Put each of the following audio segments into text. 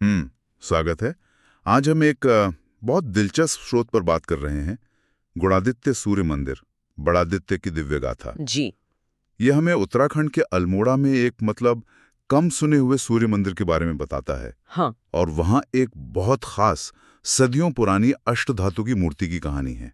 स्वागत है। आज हम एक बहुत दिलचस्प स्रोत पर बात कर रहे हैं, गुणादित्य सूर्य मंदिर, बड़ादित्य की दिव्य गाथा जी। यह हमें उत्तराखंड के अल्मोड़ा में एक कम सुने हुए सूर्य मंदिर के बारे में बताता है। हाँ। और वहाँ एक बहुत खास सदियों पुरानी अष्टधातु की मूर्ति की कहानी है।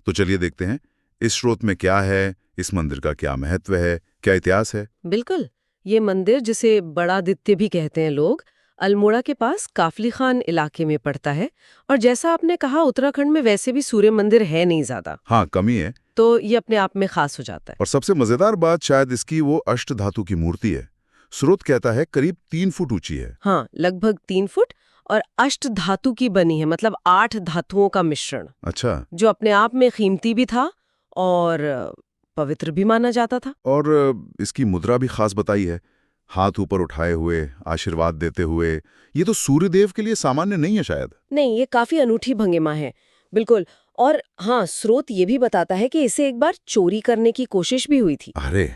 तो चलिए देखते हैं इस स्रोत में क्या है, इस मंदिर का क्या महत्व है, क्या इतिहास है। बिल्कुल। ये मंदिर, जिसे बड़ादित्य भी कहते हैं लोग, अल्मोड़ा के पास काफली खान इलाके में पड़ता है। और जैसा आपने कहा, उत्तराखंड में वैसे भी सूर्य मंदिर है नहीं ज्यादा, हाँ, कमी है। तो ये अपने आप में खास हो जाता है। और सबसे मजेदार बात शायद इसकी वो अष्टधातु की मूर्ति है। स्रोत कहता है करीब 3 फुट ऊंची है। हाँ, लगभग 3 फुट, और अष्ट धातु की बनी है, मतलब 8 धातुओं का मिश्रण, अच्छा। जो अपने आप में कीमती भी था और पवित्र भी माना जाता था। और इसकी मुद्रा भी खास बताई है, हाथ ऊपर उठाए हुए, आशीर्वाद देते हुए। ये तो सूर्यदेव के लिए सामान्य नहीं है शायद। नहीं, ये काफी अनूठी भंगिमा है। बिल्कुल। और हाँ, स्रोत ये भी बताता है कि इसे एक बार चोरी करने की कोशिश भी हुई थी। अरे,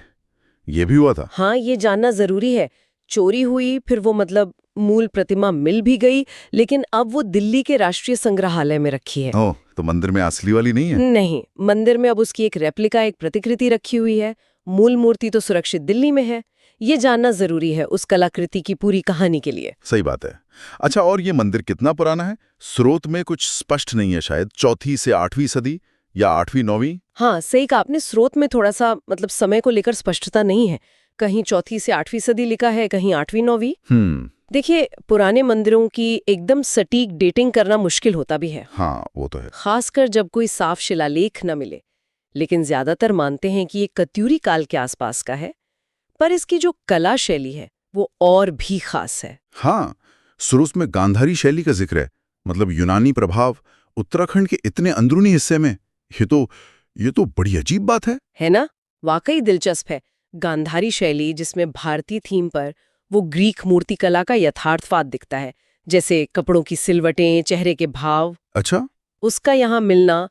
ये भी हुआ था। हाँ, ये जानना जरूरी है। चोरी हुई, फिर वो मूल प्रतिमा मिल भी गई, लेकिन अब वो दिल्ली के राष्ट्रीय संग्रहालय में रखी है। ओह, तो मंदिर में असली वाली नहीं है? नहीं, मंदिर में अब उसकी एक रेप्लिका, एक प्रतिकृति रखी हुई है। मूल मूर्ति तो सुरक्षित दिल्ली में है। ये जानना जरूरी है उस कलाकृति की पूरी कहानी के लिए। सही बात है। अच्छा, और ये मंदिर कितना पुराना है? स्रोत में कुछ स्पष्ट नहीं है, शायद 4वीं से 8वीं सदी या 8वीं 9वीं। हाँ, सही कहा आपने। स्रोत में थोड़ा सा समय को लेकर स्पष्टता नहीं है। कहीं 4वीं से 8वीं सदी लिखा है, कहीं 8वीं 9वीं। देखिए, पुराने मंदिरों की एकदम सटीक डेटिंग करना मुश्किल होता भी है। हाँ, वो तो है। खासकर जब कोई साफ शिलालेख न मिले। लेकिन ज्यादातर मानते हैं कि ये कत्यूरी काल के आसपास का है। पर इसकी जो कला शैली है वो और भी खास है। हाँ, स्रोत में गांधारी शैली का जिक्र है, मतलब यूनानी प्रभाव उत्तराखंड के इतने अंदरूनी हिस्से में। ये तो बड़ी अजीब बात है ना? वाकई दिलचस्प है। गांधारी शैली, जिसमें भारतीय थीम पर वो ग्रीक मूर्तिकला का यथार्थवाद दिखता है, जैसे कपड़ों की सिलवटें, चेहरे के भाव। अच्छा। उसका यहाँ मिलना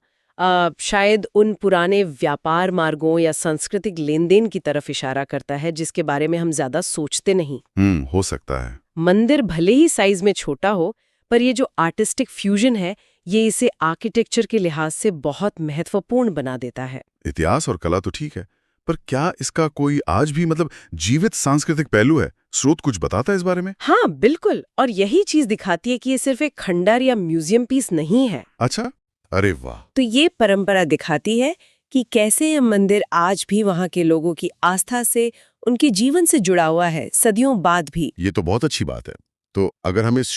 शायद उन पुराने व्यापार मार्गों या सांस्कृतिक लेनदेन की तरफ इशारा करता है, जिसके बारे में हम ज्यादा सोचते नहीं। हो सकता है। मंदिर भले ही साइज में छोटा हो, पर ये जो आर्टिस्टिक फ्यूजन है, ये इसे आर्किटेक्चर के लिहाज से बहुत महत्वपूर्ण बना देता है। इतिहास और कला तो ठीक है, पर क्या इसका कोई आज भी जीवित सांस्कृतिक पहलू है? स्रोत कुछ बताता है इस बारे में? हाँ, बिल्कुल। और यही चीज दिखाती है कि ये सिर्फ एक खंडर या म्यूजियम पीस नहीं है। अच्छा, अरे वाह। तो ये परंपरा दिखाती है कि कैसे यह मंदिर आज भी वहाँ के लोगों की आस्था से, उनके जीवन से जुड़ा हुआ है, सदियों बाद भी। ये तो बहुत अच्छी बात है। तो अगर हम इस